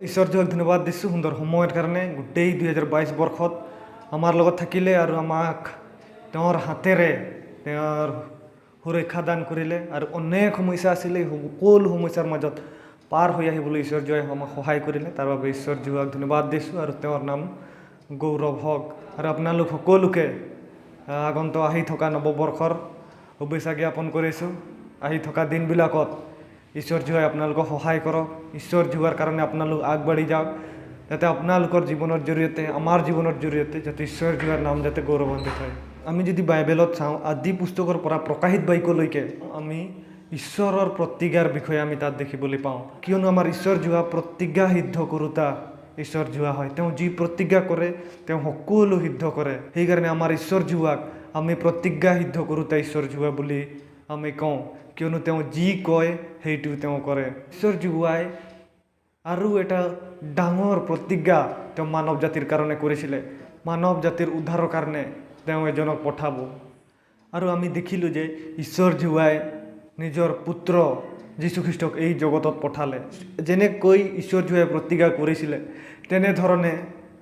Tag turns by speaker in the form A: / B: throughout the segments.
A: ঈশ্বৰজক ধন্যবাদ দিছোঁ সুন্দৰ সময়ৰ কাৰণে। গোটেই 2022 বৰ্ষত আমাৰ লগত থাকিলে আৰু আমাক তেওঁৰ হাতেৰে তেওঁৰ সুৰক্ষা দান কৰিলে আৰু অনেক সমস্যা আছিলে, সকলো সমস্যাৰ মাজত পাৰ হৈ আহিবলৈ ঈশ্বৰজয়ে আমাক সহায় কৰিলে। তাৰ বাবে ঈশ্বৰজক ধন্যবাদ দিছোঁ আৰু তেওঁৰ নাম গৌৰৱ হওক। আৰু আপোনালোক সকলোকে আগন্তুক আহি থকা নৱবৰ্ষৰ শুভেচ্ছা জ্ঞাপন কৰিছোঁ। আহি থকা দিনবিলাকত ঈশ্বৰজয়ে আপোনালোকক সহায় কৰক। ঈশ্বৰ যোৱাৰ কাৰণে আপোনালোক আগবাঢ়ি যাওক, যাতে আপোনালোকৰ জীৱনৰ জৰিয়তে, আমাৰ জীৱনৰ জৰিয়তে যাতে ঈশ্বৰ যোৱাৰ নাম যাতে গৌৰৱান্বিত হয়। আমি যদি বাইবেলত চাওঁ, আদি পুস্তকৰ পৰা প্ৰকাশিত বাক্যলৈকে আমি ঈশ্বৰৰ প্ৰতিজ্ঞাৰ বিষয়ে আমি তাত দেখিবলৈ পাওঁ। কিয়নো আমাৰ ঈশ্বৰ যোৱা প্ৰতিজ্ঞা সিদ্ধ কৰোঁতা ঈশ্বৰ যোৱা হয়। তেওঁ যি প্ৰতিজ্ঞা কৰে তেওঁ সকলো সিদ্ধ কৰে। সেইকাৰণে আমাৰ ঈশ্বৰ যোৱাক আমি প্ৰতিজ্ঞা সিদ্ধ কৰোঁতা ঈশ্বৰ যোৱা বুলি আমি কওঁ, কিয়নো তেওঁ যি কয় সেইটো তেওঁ কৰে। ঈশ্বৰ যোৱাই আৰু এটা ডাঙৰ প্ৰতিজ্ঞা তেওঁ মানৱ জাতিৰ কাৰণে কৰিছিলে। মানৱ জাতিৰ উদ্ধাৰৰ কাৰণে তেওঁ এজনক পঠাব। আৰু আমি দেখিলোঁ যে ঈশ্বৰ যোৱাই নিজৰ পুত্ৰ যীশুখ্ৰীষ্টক এই জগতত পঠালে। যেনেকৈ ঈশ্বৰ যোৱাই প্ৰতিজ্ঞা কৰিছিলে তেনেধৰণে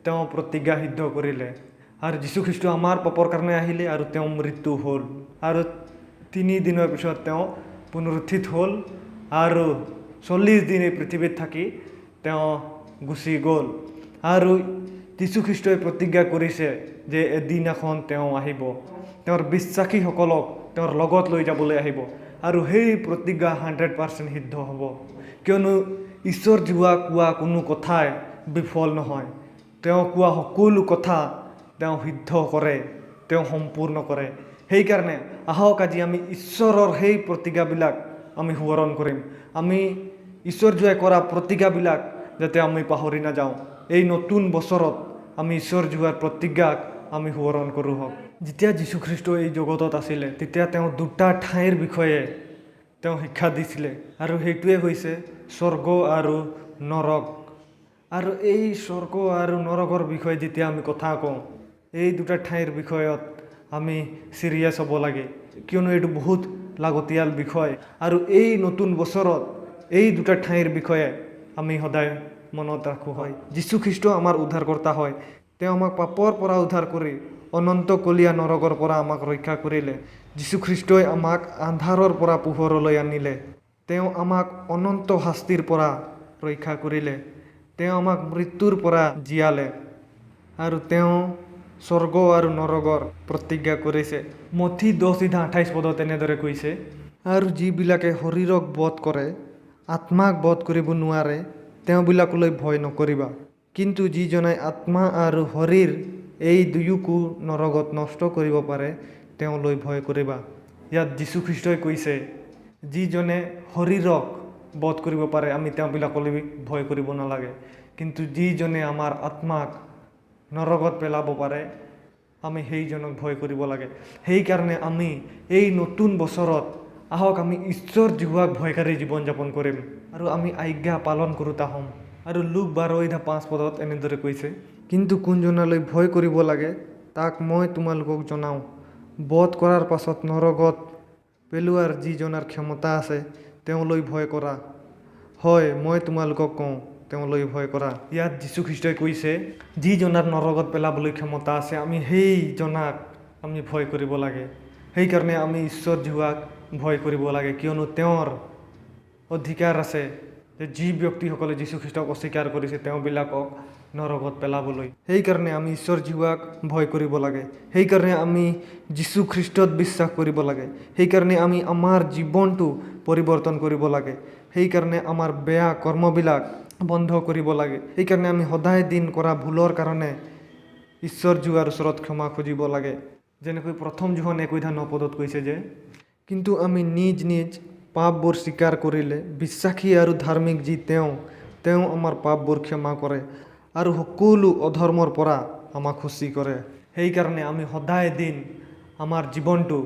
A: তেওঁ প্ৰতিজ্ঞা সিদ্ধ কৰিলে। আৰু যীশুখ্ৰীষ্ট আমাৰ পাপৰ কাৰণে আহিলে আৰু তেওঁ মৃত্যু হ'ল আৰু 3 দিনৰ পিছত তেওঁ পুনৰুত্থিত হ'ল আৰু 40 দিন এই পৃথিৱীত থাকি তেওঁ গুচি গ'ল। আৰু যীশুখ্ৰীষ্টই প্ৰতিজ্ঞা কৰিছে যে এদিনাখন তেওঁ আহিব, তেওঁৰ বিশ্বাসীসকলক তেওঁৰ লগত লৈ যাবলৈ আহিব আৰু সেই প্ৰতিজ্ঞা 100% সিদ্ধ হ'ব। কিয়নো ঈশ্বৰ যোৱা কোৱা কোনো কথাই বিফল নহয়। তেওঁ কোৱা সকলো কথা তেওঁ সিদ্ধ কৰে, তেওঁ সম্পূৰ্ণ কৰে। সেইকাৰণে আহক আজি আমি ঈশ্বৰৰ সেই প্ৰতিজ্ঞাবিলাক আমি সোঁৱৰণ কৰিম। আমি ঈশ্বৰ যোৱাই কৰা প্ৰতিজ্ঞাবিলাক যাতে আমি পাহৰি নাযাওঁ। এই নতুন বছৰত আমি ঈশ্বৰ যোৱাৰ প্ৰতিজ্ঞাক আমি সোঁৱৰণ কৰোঁ হওক। যেতিয়া যীশুখ্ৰীষ্ট এই জগতত আছিলে তেতিয়া তেওঁ 2টা ঠাইৰ বিষয়ে তেওঁ শিক্ষা দিছিলে আৰু সেইটোৱে হৈছে স্বৰ্গ আৰু নৰক। আৰু এই স্বৰ্গ আৰু নৰকৰ বিষয়ে যেতিয়া আমি কথা কওঁ, এই 2টা ঠাইৰ বিষয়ত আমি চিৰিয়াছ হ'ব লাগে, কিয়নো এইটো বহুত লাগতিয়াল বিষয়। আৰু এই নতুন বছৰত এই 2টা ঠাইৰ বিষয়ে আমি সদায় মনত ৰাখোঁ হয়। যীশুখ্ৰীষ্ট আমাৰ উদ্ধাৰকৰ্তা হয়। তেওঁ আমাক পাপৰ পৰা উদ্ধাৰ কৰি অনন্তকলীয়া নৰকৰ পৰা আমাক ৰক্ষা কৰিলে। যীশুখ্ৰীষ্টই আমাক আন্ধাৰৰ পৰা পোহৰলৈ আনিলে। তেওঁ আমাক অনন্ত শাস্তিৰ পৰা ৰক্ষা কৰিলে। তেওঁ আমাক মৃত্যুৰ পৰা জীয়ালে আৰু তেওঁ স্বৰ্গ আৰু নৰকৰ প্ৰতিজ্ঞা কৰিছে। মথি 10:28 পদত এনেদৰে কৈছে, আৰু যিবিলাকে শৰীৰক বধ কৰে আত্মাক বধ কৰিব নোৱাৰে তেওঁবিলাকলৈ ভয় নকৰিবা, কিন্তু যিজনে আত্মা আৰু শৰীৰ এই দুয়োকো নৰকত নষ্ট কৰিব পাৰে তেওঁলৈ ভয় কৰিবা। ইয়াত যীশুখ্ৰীষ্টই কৈছে যিজনে শৰীৰক বধ কৰিব পাৰে আমি তেওঁবিলাকলৈ ভয় কৰিব নালাগে, কিন্তু যিজনে আমাৰ আত্মাক নৰকত পেলাব পাৰে আমি সেইজনক ভয় কৰিব লাগে। সেইকাৰণে আমি এই নতুন বছৰত আহক আমি ঈশ্বৰ যোৱাক ভয়কাৰী জীৱন যাপন কৰিম আৰু আমি আজ্ঞা পালন কৰোঁতা হ'ম। আৰু লুক 12:5 পদত এনেদৰে কৈছে, কিন্তু কোনজনালৈ ভয় কৰিব লাগে তাক মই তোমালোকক জনাওঁ, বধ কৰাৰ পাছত নৰকত পেলোৱাৰ যিজনাৰ ক্ষমতা আছে তেওঁলৈ ভয় কৰা। হয়, মই তোমালোকক কওঁ তেওঁলৈ ভয় কৰা। ইয়াত যীশুখ্ৰীষ্টই কৈছে যিজনাৰ নৰকত পেলাবলৈ ক্ষমতা আছে আমি সেইজনাক আমি ভয় কৰিব লাগে। সেইকাৰণে আমি ঈশ্বৰ যোৱাক ভয় কৰিব লাগে, কিয়নো তেওঁৰ অধিকাৰ আছে যে যি ব্যক্তিসকলে যীশুখ্ৰীষ্টক অস্বীকাৰ কৰিছে তেওঁবিলাকক নৰকত পেলাবলৈ। সেইকাৰণে আমি ঈশ্বৰ যোৱাক ভয় কৰিব লাগে। সেইকাৰণে আমি যীশুখ্ৰীষ্টত বিশ্বাস কৰিব লাগে। সেইকাৰণে আমি আমাৰ জীৱনটো পৰিৱৰ্তন কৰিব লাগে। সেইকাৰণে আমাৰ বেয়া কৰ্মবিলাক বন্ধ কৰিব লাগে। সেইকাৰণে আমি সদায় দিন কৰা ভুলৰ কাৰণে ঈশ্বৰ যোৱাৰ ওচৰত ক্ষমা খুজিব লাগে। যেনেকৈ 1 জোহন 1:9 পদত কৈছে যে, কিন্তু আমি নিজ নিজ পাপবোৰ স্বীকাৰ কৰিলে বিশ্বাসী আৰু ধাৰ্মিক যি তেওঁ আমাৰ পাপবোৰ ক্ষমা কৰে আৰু সকলো অধৰ্মৰ পৰা আমাক শুচি কৰে। সেইকাৰণে আমি সদায় দিন আমাৰ জীৱনটো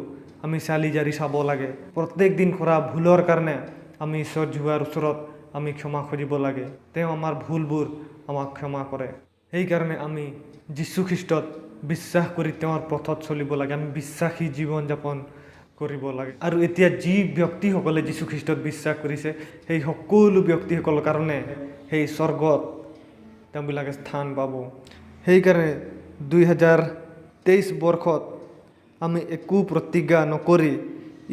A: আমি চালি জাৰি চাব লাগে। প্ৰত্যেক দিন কৰা ভুলৰ কাৰণে আমি ঈশ্বৰ যোৱাৰ ওচৰত আমি ক্ষমা খুজিব লাগে। তেওঁ আমাৰ ভুলবোৰ আমাক ক্ষমা কৰে। সেইকাৰণে আমি যীশুখ্ৰীষ্টত বিশ্বাস কৰি তেওঁৰ পথত চলিব লাগে। আমি বিশ্বাসী জীৱন যাপন কৰিব লাগে। আৰু এতিয়া যি ব্যক্তিসকলে যীশুখ্ৰীষ্টত বিশ্বাস কৰিছে সেই সকলো ব্যক্তিসকলৰ কাৰণে সেই স্বৰ্গত তেওঁবিলাকে স্থান পাব। সেইকাৰণে 2023 বৰ্ষত আমি একো প্ৰতিজ্ঞা নকৰি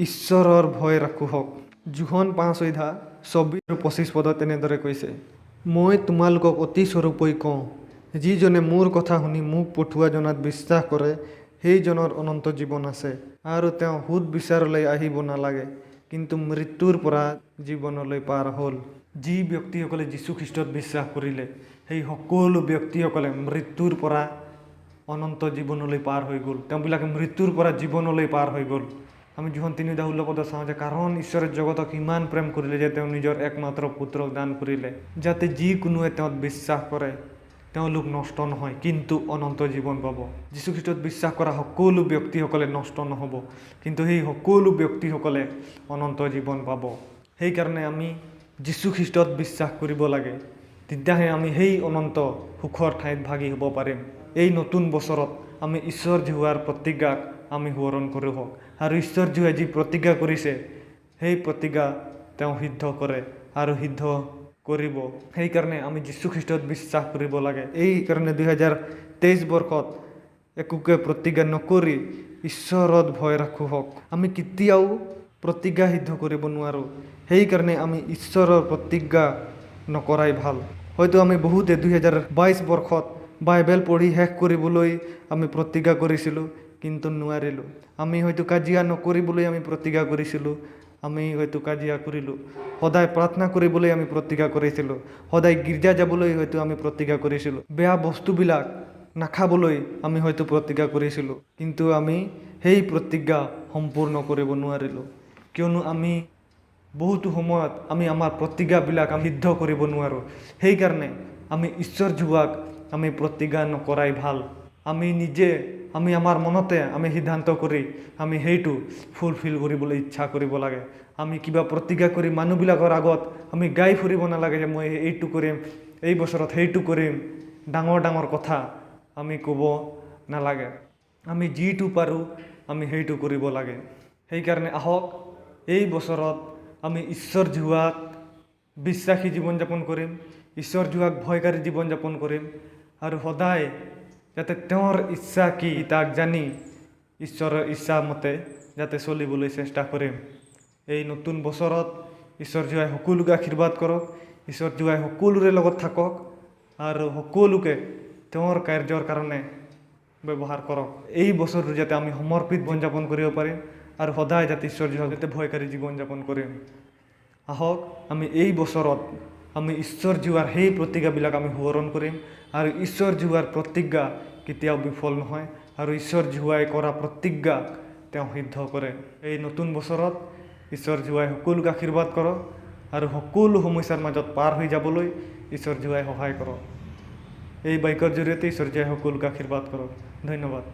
A: ঈশ্বৰৰ ভয় ৰাখোঁ হওক। জোহন 5:24-25 পদত তেনেদৰে কৈছে, মই তোমালোকক অতি স্বৰূপৈ কওঁ, যিজনে মোৰ কথা শুনি মোক পঠোৱা জনাত বিশ্বাস কৰে সেইজনৰ অনন্ত জীৱন আছে আৰু তেওঁ সুদ বিচাৰলৈ আহিব নালাগে, কিন্তু মৃত্যুৰ পৰা জীৱনলৈ পাৰ হ'ল। যি ব্যক্তিসকলে যীশুখ্ৰীষ্টত বিশ্বাস কৰিলে সেই সকলো ব্যক্তিসকলে মৃত্যুৰ পৰা অনন্ত জীৱনলৈ পাৰ হৈ গ'ল। তেওঁবিলাকে মৃত্যুৰ পৰা জীৱনলৈ পাৰ হৈ গ'ল। আমি জোহন 3:16 পদত চাওঁ যে কাৰণ ঈশ্বৰে জগতক ইমান প্ৰেম কৰিলে যে তেওঁ নিজৰ একমাত্ৰ পুত্ৰক দান কৰিলে, যাতে যিকোনোৱে তেওঁত বিশ্বাস কৰে তেওঁলোক নষ্ট নহয় কিন্তু অনন্ত জীৱন পাব। যীশুখ্ৰীষ্টত বিশ্বাস কৰা সকলো ব্যক্তিসকলে নষ্ট নহ'ব, কিন্তু সেই সকলো ব্যক্তিসকলে অনন্ত জীৱন পাব। সেইকাৰণে আমি যীশুখ্ৰীষ্টত বিশ্বাস কৰিব লাগে, তেতিয়াহে আমি সেই অনন্ত সুখৰ ঠাইত ভাগি হ'ব পাৰিম। এই নতুন বছৰত আমি ঈশ্বৰ জীৱাৰ প্ৰতিজ্ঞাক আমি সোঁৱৰণ কৰোঁ হওক, আৰু ঈশ্বৰ জীৱাই যি প্ৰতিজ্ঞা কৰিছে সেই প্ৰতিজ্ঞা তেওঁ সিদ্ধ কৰে আৰু সিদ্ধ কৰিব। সেইকাৰণে আমি যীশুখ্ৰীষ্টত বিশ্বাস কৰিব লাগে। এইকাৰণে 2023 বৰ্ষত একোকে প্ৰতিজ্ঞা নকৰি ঈশ্বৰত ভয় ৰাখোঁ হওক। আমি কেতিয়াও প্ৰতিজ্ঞা সিদ্ধ কৰিব নোৱাৰোঁ, সেইকাৰণে আমি ঈশ্বৰৰ প্ৰতিজ্ঞা নকৰাই ভাল। হয়তো আমি বহুতে 2022 বৰ্ষত বাইবেল পঢ়ি শেষ কৰিবলৈ আমি প্ৰতিজ্ঞা কৰিছিলোঁ কিন্তু নোৱাৰিলোঁ। আমি হয়তো কাজিয়া নকৰিবলৈ আমি প্ৰতিজ্ঞা কৰিছিলোঁ, আমি হয়তো কাজিয়া কৰিলোঁ। সদায় প্ৰাৰ্থনা কৰিবলৈ আমি প্ৰতিজ্ঞা কৰিছিলোঁ, সদায় গীৰ্জা যাবলৈ হয়তো আমি প্ৰতিজ্ঞা কৰিছিলোঁ। বেয়া বস্তুবিলাক নাখাবলৈ আমি হয়তো প্ৰতিজ্ঞা কৰিছিলোঁ, কিন্তু আমি সেই প্ৰতিজ্ঞা সম্পূৰ্ণ কৰিব নোৱাৰিলোঁ, কিয়নো আমি বহুতো সময়ত আমি আমাৰ প্ৰতিজ্ঞাবিলাক আমি সিদ্ধ কৰিব নোৱাৰোঁ। সেইকাৰণে আমি ঈশ্বৰ জীৱাক আমি প্ৰতিজ্ঞা নকৰাই ভাল। আমি আমাৰ মনতে আমি সিদ্ধান্ত কৰি আমি সেইটো ফুলফিল কৰিবলৈ ইচ্ছা কৰিব লাগে। আমি কিবা প্ৰতিজ্ঞা কৰি মানুহবিলাকৰ আগত আমি গাই ফুৰিব নালাগে যে মই এইটো কৰিম, এই বছৰত সেইটো কৰিম। ডাঙৰ ডাঙৰ কথা আমি ক'ব নালাগে, আমি যিটো পাৰোঁ আমি সেইটো কৰিব লাগে। সেইকাৰণে আহক এই বছৰত আমি ঈশ্বৰ জীৱাক বিশ্বাসী জীৱন যাপন কৰিম, ঈশ্বৰ জীৱাক ভয়কাৰী জীৱন যাপন কৰিম, আৰু সদায় যাতে তেওঁৰ ইচ্ছা কি তাক জানি ঈশ্বৰৰ ইচ্ছা মতে যাতে চলিবলৈ চেষ্টা কৰিম। এই নতুন বছৰত ঈশ্বৰ জীৱাই সকলোকে আশীৰ্বাদ কৰক, ঈশ্বৰ জীৱাই সকলোৰে লগত থাকক আৰু সকলোকে তেওঁৰ কাৰ্যৰ কাৰণে ব্যৱহাৰ কৰক। এই বছৰটো যাতে আমি সমৰ্পিত জীৱন যাপন কৰিব পাৰিম আৰু সদায় যাতে ঈশ্বৰ জীৱাক যাতে ভয়কাৰী জীৱন যাপন কৰিম। আহক আমি এই বছৰত আমি ঈশ্বৰ জীৱাৰ সেই প্ৰতিজ্ঞাবিলাক আমি সোঁৱৰণ কৰিম, আৰু ঈশ্বৰ জীৱাৰ প্ৰতিজ্ঞা কেতিয়াও বিফল নহয়, আৰু ঈশ্বৰ জীৱাই কৰা প্ৰতিজ্ঞা তেওঁ সিদ্ধ কৰে। এই নতুন বছৰত ঈশ্বৰ জীৱাই সকলোকে আশীৰ্বাদ কৰক আৰু সকলো সমস্যাৰ মাজত পাৰ হৈ যাবলৈ ঈশ্বৰ জীৱাই সহায় কৰক। এই বাক্যৰ জৰিয়তে ঈশ্বৰ জীৱাই সকলোকে আশীৰ্বাদ কৰক। ধন্যবাদ।